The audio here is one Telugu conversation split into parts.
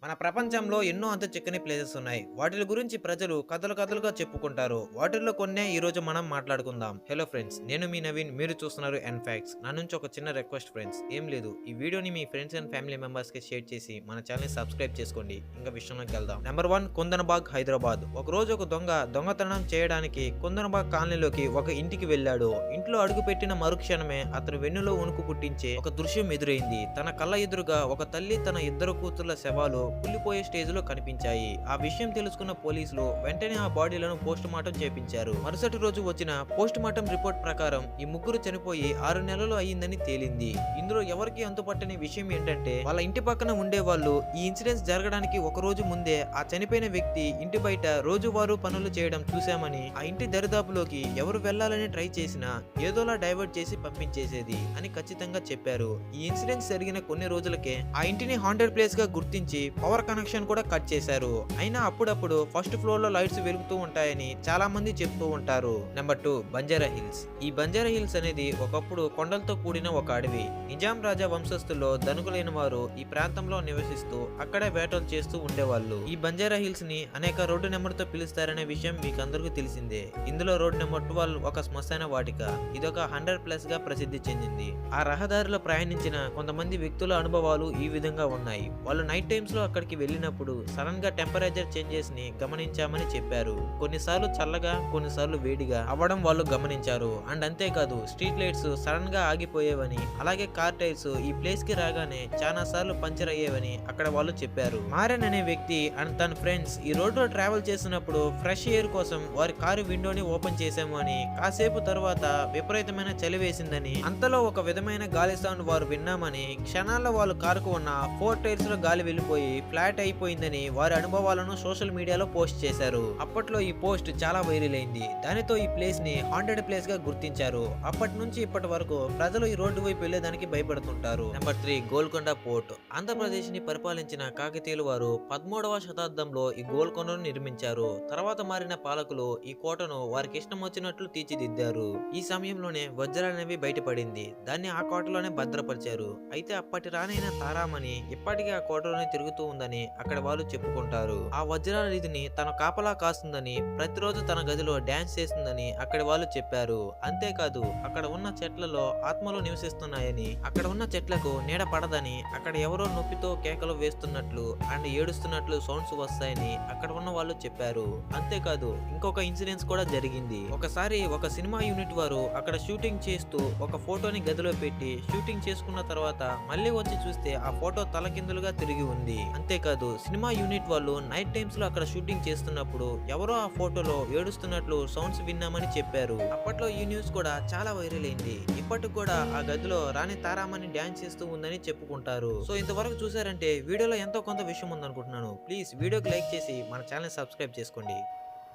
మన ప్రపంచంలో ఎన్నో అంత చిక్కని ప్లేసెస్ ఉన్నాయి. వాటిల గురించి ప్రజలు కథలు కథలుగా చెప్పుకుంటారు. వాటిల్లో కొన్నే ఈ రోజు మనం మాట్లాడుకుందాం. హలో ఫ్రెండ్స్, నేను మీ నవీన్. మీరు చూస్తున్నారు ఎన్ ఫ్యాక్ట్స్. నా నుంచి ఒక చిన్న రిక్వెస్ట్ ఫ్రెండ్స్, ఏం లేదు, ఈ వీడియోని మీ ఫ్రెండ్స్ అండ్ ఫ్యామిలీ మెంబర్స్ కి షేర్ చేసి మన ఛానల్ సబ్స్క్రైబ్ చేసుకోండి. ఇంకా విషయంలోకి వెళ్దాం. నెంబర్ 1, కుందనబాగ్, హైదరాబాద్. ఒక రోజు ఒక దొంగ దొంగతనం చేయడానికి కుందనబాగ్ కాలనీలోకి ఒక ఇంటికి వెళ్ళాడు. ఇంట్లో అడుగు పెట్టిన మరుక్షణమే అతను వెన్నులో వణుకు పుట్టించే ఒక దృశ్యం ఎదురైంది. తన కళ్ళ ఎదురుగా ఒక తల్లి తన ఇద్దరు కూతుర్ల శవాలు కుళ్ళిపోయే స్టేజ్ లో కనిపించాయి. ఆ విషయం తెలుసుకున్న పోలీసులు వెంటనే ఆ బాడీలను పోస్ట్ మార్టం చేపించారు. మరుసటి రోజు వచ్చిన పోస్ట్ మార్టం రిపోర్ట్ ప్రకారం ఈ ముగ్గురు చనిపోయి 6 నెలలు అయ్యిందని తేలింది. ఇందులో ఎవరికి అంతుపట్టని విషయం ఏంటంటే, వాళ్ళ ఇంటి పక్కన ఉండే వాళ్ళు ఈ ఇన్సిడెంట్స్ జరగడానికి ఒక రోజు ముందే ఆ చనిపోయిన వ్యక్తి ఇంటి బయట రోజువారు పనులు చేయడం చూశామని, ఆ ఇంటి దరిదాపులోకి ఎవరు వెళ్లాలని ట్రై చేసినా ఏదోలా డైవర్ట్ చేసి పంపించేసేది అని ఖచ్చితంగా చెప్పారు. ఈ ఇన్సిడెంట్స్ జరిగిన కొన్ని రోజులకే ఆ ఇంటిని హాంటెడ్ ప్లేస్ గా గుర్తించి పవర్ కనెక్షన్ కూడా కట్ చేశారు. అయినా అప్పుడప్పుడు ఫస్ట్ ఫ్లోర్ లో లైట్స్ వెలుగుతూ ఉంటాయని చాలా మంది చెప్తూ ఉంటారు. Number 2, Banjara hills. ఈ బంజారా హిల్స్ అనేది ఒకప్పుడు కొండలతో కూడిన ఒక అడవి. నిజాం రాజా వంశస్థుల్లో ధనుకులైన వారు ఈ ప్రాంతంలో నివసిస్తూ అక్కడే వేటలు చేస్తూ ఉండేవాళ్ళు. ఈ బంజారా హిల్స్ ని అనేక రోడ్డు నెంబర్ తో పిలుస్తారనే విషయం మీకు అందరికీ తెలిసిందే. ఇందులో రోడ్ నెంబర్ 12 ఒక శ్మశాన వాటిక. ఇదొక 100+ గా ప్రసిద్ధి చెందింది. ఆ రహదారిలో ప్రయాణించిన కొంతమంది వ్యక్తుల అనుభవాలు ఈ విధంగా ఉన్నాయి. వాళ్ళు నైట్ టైమ్స్ లో అక్కడికి వెళ్ళినప్పుడు సడన్ గా టెంపరేచర్ చేంజెస్ ని గమనించామని చెప్పారు. కొన్నిసార్లు చల్లగా, కొన్నిసార్లు వేడిగా అవ్వడం వాళ్ళు గమనించారు. అండ్ అంతేకాదు, స్ట్రీట్ లైట్స్ సడన్ గా ఆగిపోయేవని, అలాగే కార్ టైర్స్ ఈ ప్లేస్ కి రాగానే చాలా సార్లు పంచర్ అయ్యేవని అక్కడ వాళ్ళు చెప్పారు. మారన్ అనే వ్యక్తి అండ్ తన ఫ్రెండ్స్ ఈ రోడ్ లో ట్రావెల్ చేసినప్పుడు ఫ్రెష్ ఎయిర్ కోసం వారి కారు విండోని ఓపెన్ చేసాము అని, కాసేపు తరువాత విపరీతమైన చలి వేసిందని, అంతలో ఒక విధమైన గాలి సౌండ్ వారు విన్నామని, క్షణాల్లో వాళ్ళు కారుకు ఉన్న 4 టైర్స్ లో గాలి వెళ్ళిపోయి ఫ్లాట్ అయిపోయిందని వారి అనుభవాలను సోషల్ మీడియాలో పోస్ట్ చేశారు. అప్పట్లో ఈ పోస్ట్ చాలా వైరల్ అయింది. దానితో ఈ ప్లేస్ ని హాంటెడ్ ప్లేస్ గా గుర్తించారు. అప్పటి నుంచి ఇప్పటి వరకు ప్రజలు ఈ రోడ్డు వైపు వెళ్లేదానికి భయపడుతుంటారు. Number 3, Golconda fort. ఆంధ్రప్రదేశ్ ని పరిపాలించిన కాకతీయులు వారు 13వ శతాబ్దంలో ఈ గోల్కొండను నిర్మించారు. తర్వాత మారిన పాలకులు ఈ కోటను వారికి ఇష్టం వచ్చినట్లు తీర్చిదిద్దారు. ఈ సమయంలోనే వజ్రాలనేవి బయటపడింది. దాన్ని ఆ కోటలోనే భద్రపరిచారు. అయితే అప్పటి రానైన తారామణి ఇప్పటికీ ఆ కోటలోనే తిరుగుతూ ఉందని అక్కడ వాళ్ళు చెప్పుకుంటారు. ఆ వజ్రాల నిధిని తన కాపలా కాస్తుందని, ప్రతిరోజు తన గదిలో డాన్స్ చేస్తుందని అక్కడ వాళ్ళు చెప్పారు. అంతేకాదు, అక్కడ ఉన్న చెట్లలో ఆత్మలు నివసిస్తున్నాయని, అక్కడ ఉన్న చెట్లకు నీడ పడదని, అక్కడ ఎవరో నొప్పితో కేకలు వేస్తున్నట్లు అండ్ ఏడుస్తున్నట్లు సౌండ్స్ వస్తాయని అక్కడ ఉన్న వాళ్ళు చెప్పారు. అంతేకాదు, ఇంకొక ఇన్సిడెంట్స్ కూడా జరిగింది. ఒకసారి ఒక సినిమా యూనిట్ వారు అక్కడ షూటింగ్ చేస్తూ ఒక ఫోటోని గదిలో పెట్టి షూటింగ్ చేసుకున్న తర్వాత మళ్ళీ వచ్చి చూస్తే ఆ ఫోటో తలకిందులుగా తిరిగి ఉంది. అంతేకాదు, సినిమా యూనిట్ వాళ్ళు నైట్ టైమ్స్ లో అక్కడ షూటింగ్ చేస్తున్నప్పుడు ఎవరో ఆ ఫోటోలో ఏడుస్తున్నట్లు సౌండ్స్ విన్నామని చెప్పారు. అప్పట్లో ఈ న్యూస్ కూడా చాలా వైరల్ అయింది. ఇప్పటికి కూడా ఆ గదిలో రాణి తారామణి డాన్స్ చేస్తూ ఉందని చెప్పుకుంటారు. సో ఇంతవరకు చూసారంటే వీడియోలో ఎంతో కొంత విషయం ఉందనుకుంటున్నాను. ప్లీజ్ వీడియోకి లైక్ చేసి మన ఛానల్ సబ్స్క్రైబ్ చేసుకోండి.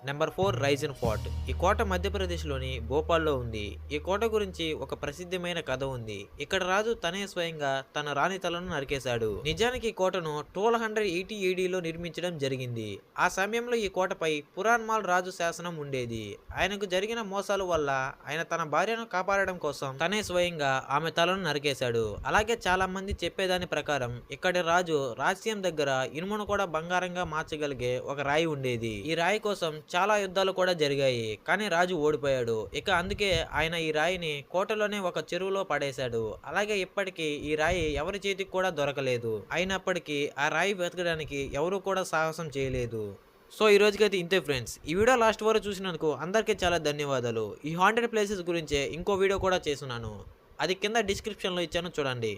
Number 4, Ryzen fort. ఈ కోట మధ్యప్రదేశ్లోని భోపాల్లో ఉంది. ఈ కోట గురించి ఒక ప్రసిద్ధమైన కథ ఉంది. ఇక్కడ రాజు తనే స్వయంగా తన రాణి తలను నరికేశాడు. నిజానికి ఈ కోటను 1280 ADలో నిర్మించడం జరిగింది. ఆ సమయంలో ఈ కోటపై పురాణ్మాల్ రాజు శాసనం ఉండేది. ఆయనకు జరిగిన మోసాల వల్ల ఆయన తన భార్యను కాపాడడం కోసం తనే స్వయంగా ఆమె తలను నరికేశాడు. అలాగే చాలా మంది చెప్పేదాని ప్రకారం ఇక్కడి రాజు రహస్యం దగ్గర ఇనుమును కూడా బంగారంగా మార్చగలిగే ఒక రాయి ఉండేది. ఈ రాయి కోసం చాలా యుద్ధాలు కూడా జరిగాయి, కానీ రాజు ఓడిపోయాడు. ఇక అందుకే ఆయన ఈ రాయిని కోటలోనే ఒక చెరువులో పడేశాడు. అలాగే ఇప్పటికీ ఈ రాయి ఎవరి చేతికి కూడా దొరకలేదు. అయినప్పటికీ ఆ రాయి వెతకడానికి ఎవరు కూడా సాహసం చేయలేదు. సో ఈ రోజుకైతే ఇంతే ఫ్రెండ్స్. ఈ వీడియో లాస్ట్ వరకు చూసినందుకు అందరికీ చాలా ధన్యవాదాలు. ఈ హాంటెడ్ ప్లేసెస్ గురించే ఇంకో వీడియో కూడా చేస్తున్నాను. అది కింద డిస్క్రిప్షన్ లో ఇచ్చాను, చూడండి.